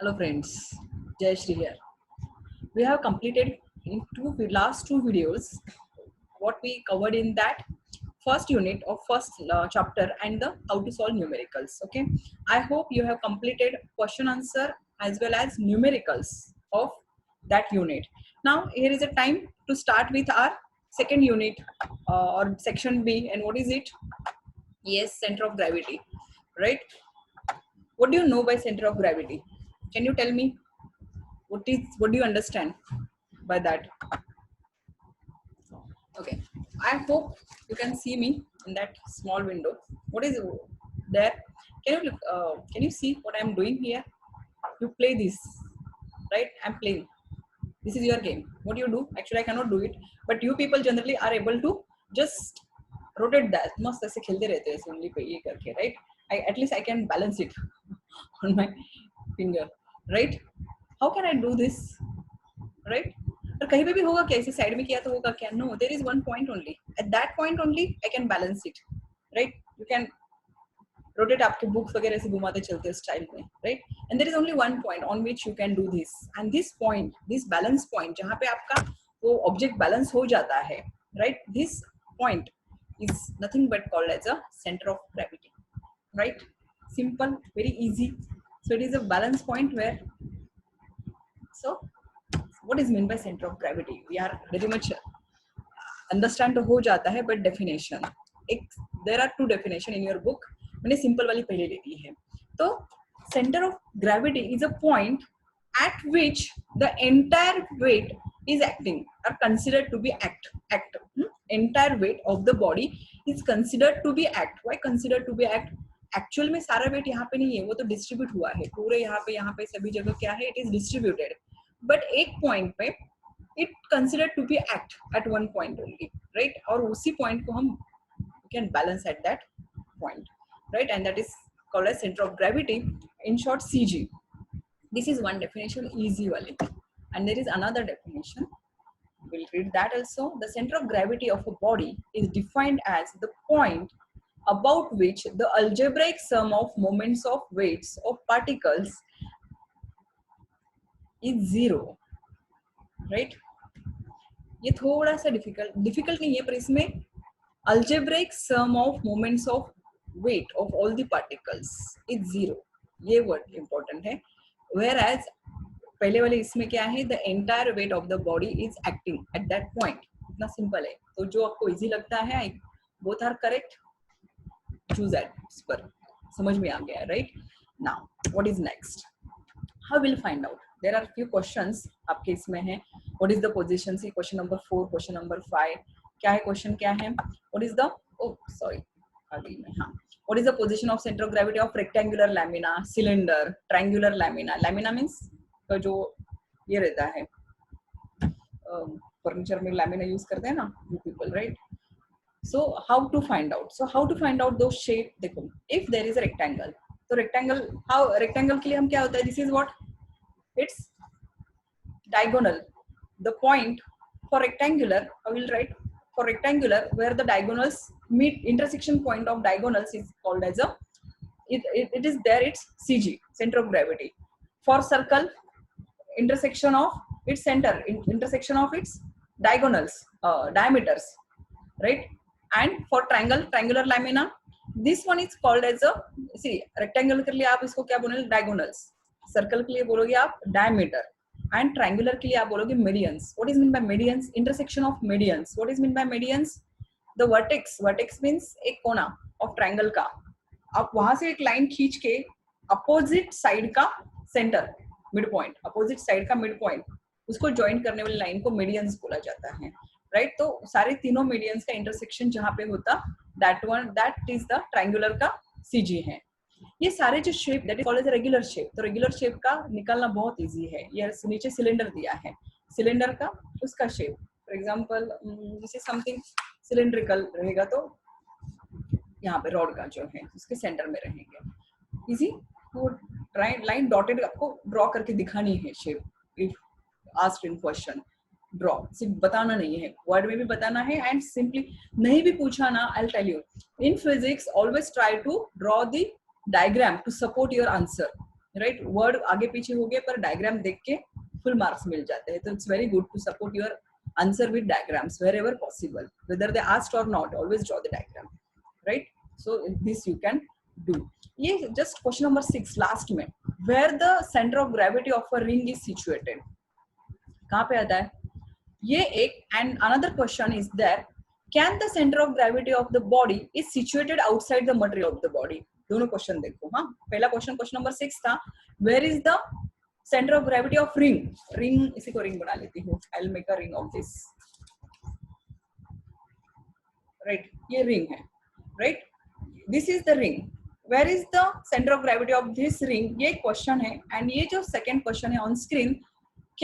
Hello friends, Jay Shri here. We have completed in last two videos what we covered in that first unit of first chapter and the how to solve numericals. Okay, I hope you have completed question answer as well as numericals of that unit. Now here is a time to start with our second unit or section B, and what is it? Yes, center of gravity, right? What do you know by center of gravity? Can you tell me? What do you understand by that? Okay, I hope you can see me in that small window. What is there? Can you see what I'm doing here? You play this, right? I'm playing. This is your game. What do you do? Actually, I cannot do it, but you people generally are able to just rotate that. मस्त ऐसे खेलते रहते हैं only पे ये करके, right? At least I can balance it on my finger, right? How can I do this? Right? और कहीं पे भी होगा क्या? इसे साइड में किया तो होगा क्या? No, there is one point only. At that point only, I can balance it, right? You can rotate आपके बुक्स वगैरह से घुमाते चलते स्टाइल में, right? And there is only one point on which you can do this. And this point, this balance point, जहाँ पे आपका वो object balance हो जाता है, right? This point is nothing but called as a center of gravity, right? Simple, very easy. So it is a balance point where, so what is meant by center of gravity? We are very much understand तो हो जाता है, but definition एक there are two definition in your book. मैंने simple वाली पहले ले ली है. तो center of gravity is a point at which the entire weight is acting or considered to be act. Entire weight of the body is considered to be act. Why considered to be act? Actual में सारा weight यहाँ पे नहीं है, वो तो distribute हुआ है पूरे यहाँ पे सभी जगह क्या है? It is distributed. But एक point पे it considered to be act at one point only, right? और उसी point को हम can balance at that point, right? And that is called as center of gravity, in short CG. This is one definition, easy wali. And there is another definition, we'll read that also. The center of gravity of a body is defined as the point about which the algebraic sum of moments of weights of particles is zero, right? ये थोड़ा सा difficult नहीं है, पर इसमें algebraic sum of moments of weight of all the particles is zero. ये word important है. Whereas पहले वाले इसमें क्या है? The entire weight of the body is acting at that point. इतना सिंपल है. तो जो आपको इजी लगता है, both are correct. Choose that. इस पर समझ में आ गया, right? Now, what is next? How will find out? There are few questions आपके इसमें है. What is the position? See question number 4, question number 5. क्या है क्वेश्चन? क्या है? What is the What is the position of center of gravity of rectangular lamina, cylinder, triangular lamina? Lamina means तो जो ये रहता है फर्नीचर में लैमिना यूज करते हैं ना you people, right? So how to find out? So how to find out those shape? देखो, if there is a rectangle, तो rectangle के लिए हम क्या होता है? This is what? It's diagonal. The point for rectangular, I will write for rectangular where the diagonals meet, intersection point of diagonals is called as a, it is there, it's CG, center of gravity. For circle, intersection of its center, intersection of its diagonals, diameters, right? And for triangular lamina, this one is called as a, see, rectangle के लिए आप इसको क्या बोलोगे? Diagonals. Circle के लिए बोलोगे आप diameter. And triangular के लिए आप बोलोगे medians. What is meant by medians? Intersection of medians. What is meant by medians? The vertex. Vertex means एक कोना of triangle का. आप वहां से एक लाइन खींच के opposite side का center, midpoint, opposite side का midpoint, उसको join करने वाली लाइन को medians बोला जाता है, right? तो सारे तीनों medians का intersection जहाँ पे होता, that is the triangular का CG है. ये सारे जो shape, that is called as regular shape. तो रेगुलर शेप का निकालना बहुत इजी है. ये नीचे सिलेंडर दिया है, सिलेंडर का उसका शेप, फॉर एग्जांपल जैसे समथिंग सिलेंड्रिकल रहेगा तो यहाँ पे रॉड का जो है उसके सेंटर में रहेंगे. इजी. वो लाइन डॉटेड आपको ड्रॉ करके दिखानी है shape. If asked in question, draw, सिर्फ बताना नहीं है, वर्ड में भी बताना है. एंड सिंपली नहीं भी पूछा ना, I will tell you, in physics always try to draw the diagram to support your answer. Right, word आगे पीछे हो गए पर डायग्राम देख के फुल मार्क्स मिल जाते हैं. तो it's very good to support your answer with diagrams wherever possible, whether they asked or not, always draw the diagram, right? So this you can do. Ye just question number 6 last mein, where the center of gravity of a ring is situated, kahan pe aata hai ye ek. And another question is there, can the center of gravity of the body is situated outside the material of the body. दोनों question देखो. हाँ, पहला question number 6 था, where is the center of gravity of ring. ring, इसी को ring बना लेती हूँ. I'll make a ring of this. Right, ये ring है. Right, this is the ring. Where is the center of gravity of this ring? ये question है. And ये जो second question है on screen,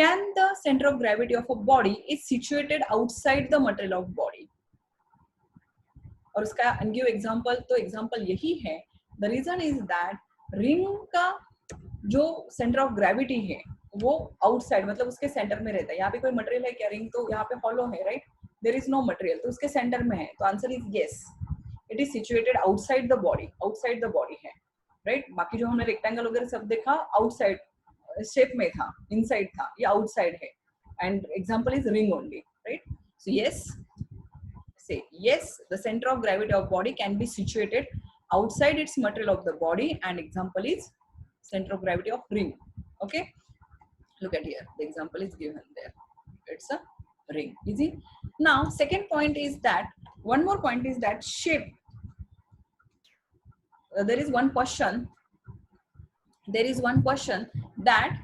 can the center of gravity of a body is situated outside the material of body. और उसका give example, तो example यही है. The reason is that ring का जो सेंटर ऑफ ग्रेविटी है वो आउटसाइड, मतलब उसके सेंटर में रहता है. यहाँ पे कोई मटेरियल है क्या? रिंग तो यहाँ पे हॉलो है, right? There is no material, तो उसके सेंटर में है. तो answer is yes, it is situated outside the body. Outside the body है, राइट? बाकी जो हमने रेक्टेंगल वगैरह सब देखा आउटसाइड शेप में था, इनसाइड था, ये आउटसाइड है. And example is ring only, right? So yes, say yes, the center of gravity of body can be situated outside its material of the body, and example is center of gravity of ring. Okay, look at here, the example is given there, it's a ring. Easy. Now second point is that, one more point is that shape. There is one question that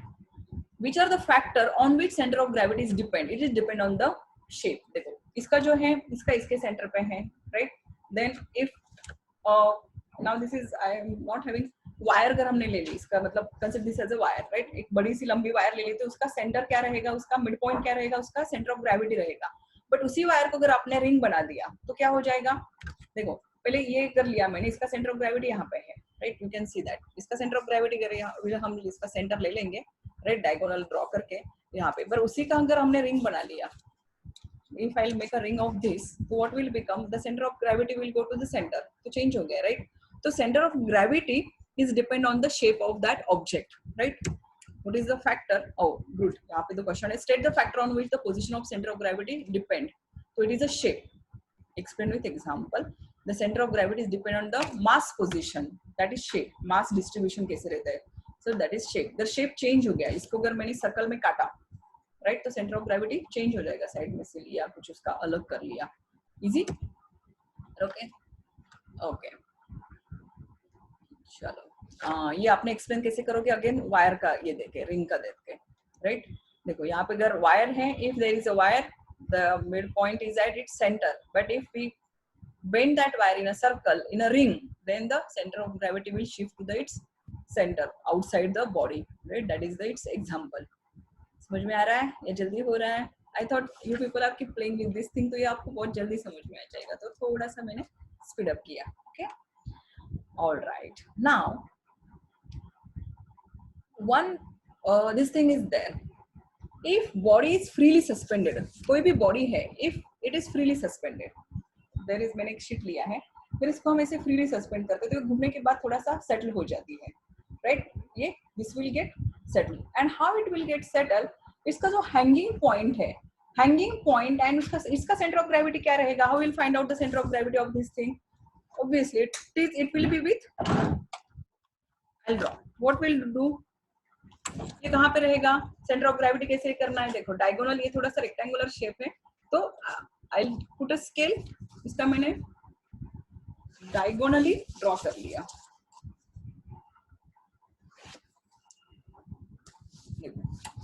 which are the factor on which center of gravity is depend. It is depend on the shape. देखो इसका जो है, इसका इसके center पे है, right? Then if now this is, I am not having wire, अगर हमने ले ली, इसका मतलब consider this as a wire, right? एक बड़ी सी लंबी वायर ले ली तो उसका सेंटर क्या रहेगा, उसका मिड पॉइंट क्या रहेगा, उसका सेंटर ऑफ ग्रेविटी रहेगा. बट उसी वायर को अगर आपने रिंग बना दिया तो क्या हो जाएगा? देखो पहले ये कर लिया मैंने, इसका सेंटर ऑफ ग्रेविटी यहाँ पे है, right? You can see that इसका सेंटर ऑफ ग्रेविटी करेगा, हम इसका सेंटर ले लेंगे, राइट? डायगोनल ड्रॉ करके यहाँ पे. पर उसी का अगर हमने रिंग बना लिया, if I'll make a ring of this, so what will become? The center of gravity will go to the center. So change हो गया, right? So center of gravity is depend on the shape of that object, right? What is the factor? Oh, good. यहाँ पे तो question है, state the factor on which the position of center of gravity depend. So it is a shape. Explain with example. The center of gravity is depend on the mass position. That is shape. Mass distribution कैसे रहता है? So that is shape. The shape change हो गया. इसको अगर मैंने circle में काटा, राइट? तो सेंटर ऑफ ग्रेविटी चेंज हो जाएगा, साइड में से लिया कुछ, उसका अलग कर लिया. इजी. ओके ओके, चलो. ये आपने एक्सप्लेन कैसे करोगे? अगेन वायर का ये देखे, रिंग का देख के, राइट? देखो यहाँ पे अगर वायर है, if there is a wire, the mid point is at its center, but if we bend that wire in a circle, in a ring, then the center of gravity will shift to the its center outside the body, right? That is the its example. समझ में आ रहा है? ये जल्दी हो रहा है? I thought you people are keep playing with this thing, तो ये आपको बहुत जल्दी समझ में आ जाएगा, तो थोड़ा सा मैंने स्पीड अप किया. Okay, all right. Now one this thing is there. If body is freely suspended, कोई भी body है, if it is freely suspended, there is, मैंने एक शीट लिया है, फिर इसको हम ऐसे फ्रीली सस्पेंड करते हैं, तो घूमने के बाद थोड़ा सा सेटल हो जाती है, राइट? ये this will get settle. And how it will get settle? इसका जो हैंगिंग पॉइंट है, हैंगिंग पॉइंट एंड इसका सेंटर ऑफ ग्रेविटी क्या रहेगा? How will find out the center of gravity of this thing? Obviously it will be with, I draw. What will do? ये कहाँ पे रहेगा? सेंटर ऑफ ग्रेविटी कैसे करना है? देखो डायगोनल, ये थोड़ा सा रेक्टेंगुलर शेप है, तो आई पुट अ स्केल, इसका मैंने डायगोनली ड्रॉ कर लिया.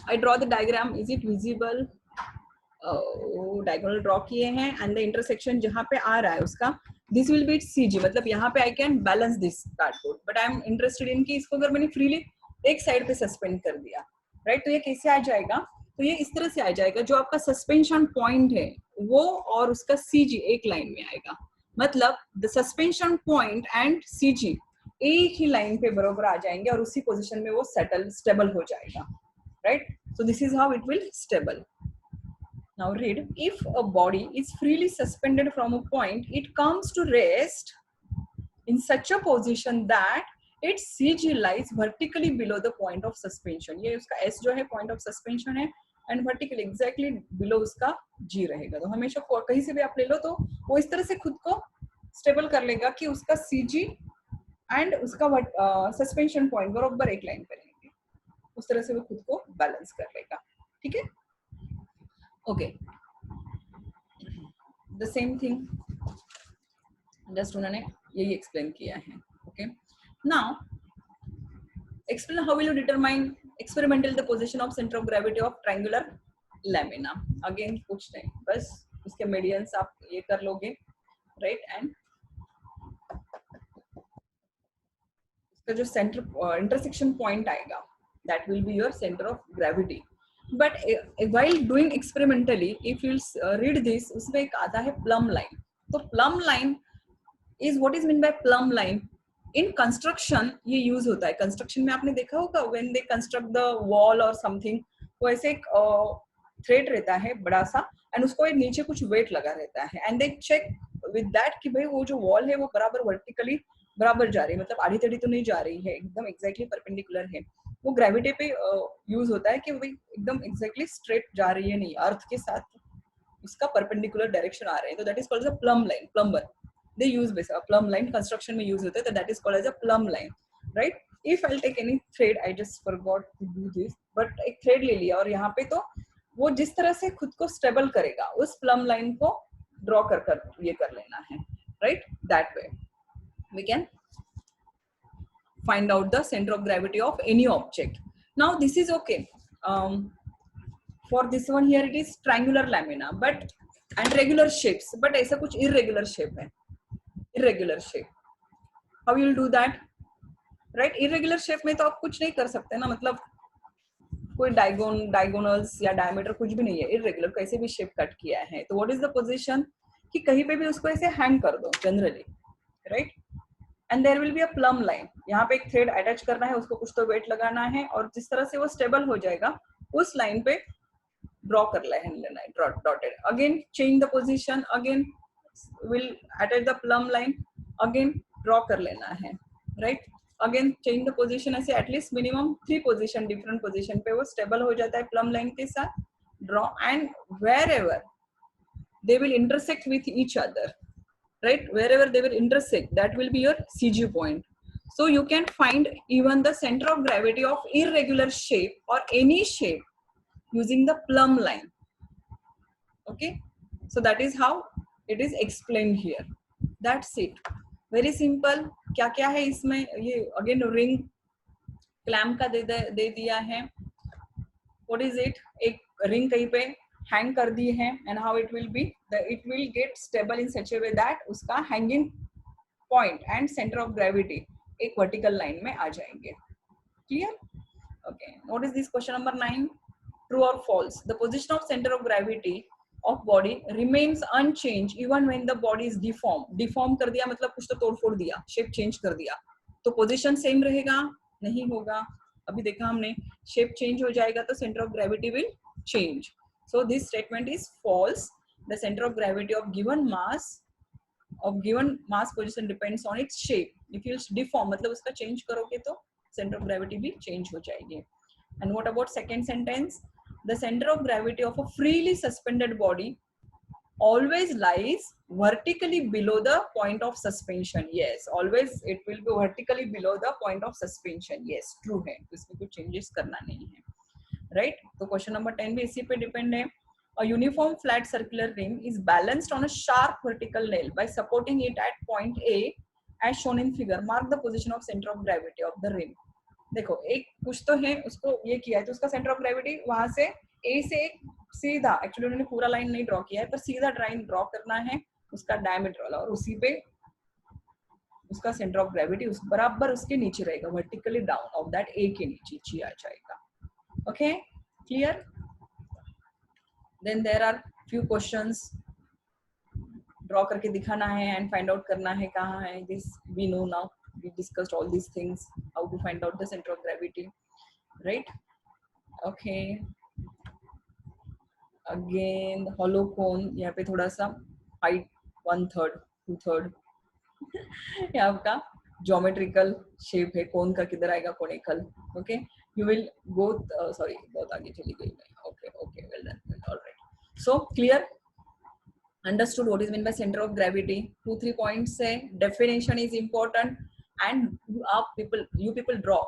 I draw the diagram. Is it visible? Diagonal draw किए हैं, एंड द इंटरसेक्शन जहां पे आ रहा है उसका, दिस विल बी CG, मतलब यहाँ पे I can balance this cardboard. But I am interested in कि इसको अगर मैंने फ्रीली एक साइड पे सस्पेंड कर दिया, राइट? तो ये कैसे आ जाएगा? तो ये इस तरह से आ जाएगा, जो आपका सस्पेंशन पॉइंट है वो और उसका CG एक लाइन में आएगा. मतलब the suspension point and CG एक ही लाइन पे बराबर आ जाएंगे और उसी पोजीशन में वो स्टेबल हो जाएगा, right? So this is how it will stable. Now read, if a body is freely suspended from a point, it comes to rest in such a position that it's CG lies vertically below the point of suspension. ये उसका S जो है point of suspension है and vertically exactly below उसका G रहेगा. तो हमेशा कहीं से भी आप ले लो तो वो इस तरह से खुद को स्टेबल कर लेगा कि उसका CG एंड उसका सस्पेंशन पॉइंट बराबर एक लाइन पे रहेंगे. उस तरह से वो खुद को बैलेंस कर लेगा. ठीक है. Okay, the same thing just उन्होंने यही एक्सप्लेन किया है. Okay, now explain how will you determine experimental the position of center of gravity of triangular lamina. Again कुछ नहीं, बस उसके medians आप ये कर लोगे, right? and उसका जो center intersection point आएगा, that will be your center of gravity. But while doing experimentally, if you read this, उसमें एक आता है plumb line. तो plumb line is what is meant by plumb line. In construction ये use होता है. Construction में आपने देखा होगा when they construct the wall और समथिंग, वो ऐसे एक थ्रेड रहता है बड़ा सा एंड उसको नीचे कुछ वेट लगा रहता है and they check with that कि भाई वो जो वॉल है वो बराबर वर्टिकली बराबर जा रही है, मतलब आड़ी टेढ़ी तो नहीं जा रही है, एकदम एग्जैक्टली परपेंडिकुलर है. वो ग्रेविटी पे यूज होता है कि भाई एकदम एग्जैक्टली स्ट्रेट जा रही है, नहीं अर्थ के साथ उसका परपेंडिकुलर डायरेक्शन आ रहे हैं. तो that is called as a plum line. Plumber they use this plumb line construction में use होता है, तो that is called as a plumb line, right? If I'll take any thread, I just forgot to do this, but एक thread ले लिया और यहाँ पे तो वो जिस तरह से खुद को stable करेगा उस plumb line को draw कर ये कर लेना है, right? That way we can find out the center of gravity of any object. Now this is okay. For this one here it is triangular lamina, but and regular shapes, but ऐसा कुछ irregular shape है. irregular shape, how you will do that, right? irregular shape में तो आप कुछ नहीं कर सकते ना, मतलब कोई डायगोनल्स या डायमीटर कुछ भी नहीं है, irregular कैसे भी शेप कट किया है. तो व्हाट इज द पोजीशन कि कहीं पे भी उसको ऐसे हैंग कर दो generally, right? And there will be a plum line. यहाँ पे एक थ्रेड अटैच करना है, उसको कुछ तो वेट लगाना है और जिस तरह से वो स्टेबल हो जाएगा उस लाइन पे ड्रॉ कर लेना है, dotted. Again change the position, again will attach the plumb line, again draw कर लेना है, right? again change the position, ऐसे at least minimum 3 position different position पे वो stable हो जाता है plumb line के साथ. draw and wherever they will intersect with each other, right? wherever they will intersect, that will be your CG point. So you can find even the center of gravity of irregular shape or any shape using the plumb line. Okay, so that is how it is explained here. That's it, very simple. क्या क्या है इसमें, ये again ring clamp का दे दिया है. what is it, एक ring कहीं पे hang कर दी है and how it will be, it will get stable in such a way that उसका hanging point and center of gravity एक vertical line में आ जाएंगे. clear? okay, what is this question number 9? true or false, the position of center of gravity of body remains unchanged even when the body is deformed कर दिया मतलब कुछ तो तोड़ फोड़ दिया, शेप चेंज कर दिया, तो पोजीशन सेम रहेगा? नहीं होगा. अभी देखा हमने, शेप चेंज हो जाएगा तो center of gravity will change. So this statement is false. The center of gravity of given mass position depends on its shape. If you deform मतलब उसका चेंज करोगे तो सेंटर ऑफ ग्रेविटी भी change हो जाएगी. And what about second sentence, the center of gravity of a freely suspended body always lies vertically below the point of suspension. yes, always it will be vertically below the point of suspension. yes, true है, इसमें कुछ changes करना नहीं है, right? तो question number 10 भी इसी पे depend है. a uniform flat circular rim is balanced on a sharp vertical nail by supporting it at point A as shown in figure. mark the position of center of gravity of the rim. देखो एक कुछ तो है, उसको ये किया है तो उसका सेंटर ऑफ ग्रेविटी वहां से ए से एक सीधा, एक्चुअली उन्होंने पूरा लाइन नहीं ड्रॉ किया है पर सीधा लाइन ड्रॉ करना है उसका डायमीटर वाला और उसी पे उसका सेंटर ऑफ ग्रेविटी उस बराबर उसके नीचे रहेगा, vertically down of that A के नीचे आ जाएगा. Okay, clear? Then there are few questions draw करके दिखाना है एंड फाइंड आउट करना है कहाँ है. This we know now, we discussed all these things, how to find out the center of gravity, right? okay, again hollow cone, यहाँ पे थोड़ा सा height 1/3 2/3 यहाँ का ज्योमेट्रिकल शेप है, कौन का किधर आएगा, conical. Okay, you will go, sorry बहुत आगे चली गई मैं. Okay okay, well done, alright. So clear, understood what is meant by center of gravity. 2-3 points है. Definition is important, and you people draw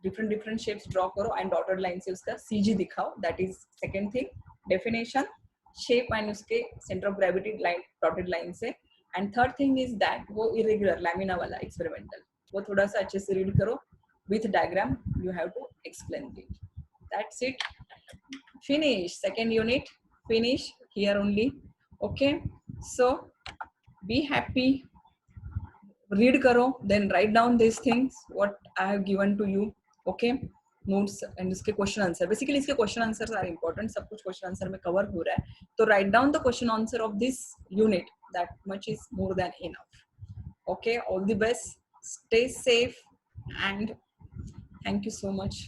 different shapes, draw करो and dotted line से उसका CG दिखाओ. That is second thing. Definition, shape and उसके center of gravity line dotted line से. And third thing is that वो irregular lamina वाला experimental, वो थोड़ा सा अच्छे से read करो. With diagram you have to explain it. That's it. Finish second unit. Finish here only. Okay, so be happy, read karo, then write down these things what I have given to you. Okay, notes and iske question answer, basically iske question answers are important. सब कुछ question answer में cover हो रहा है, तो write down the question answer of this unit. That much is more than enough. Okay, all the best, stay safe, and thank you so much.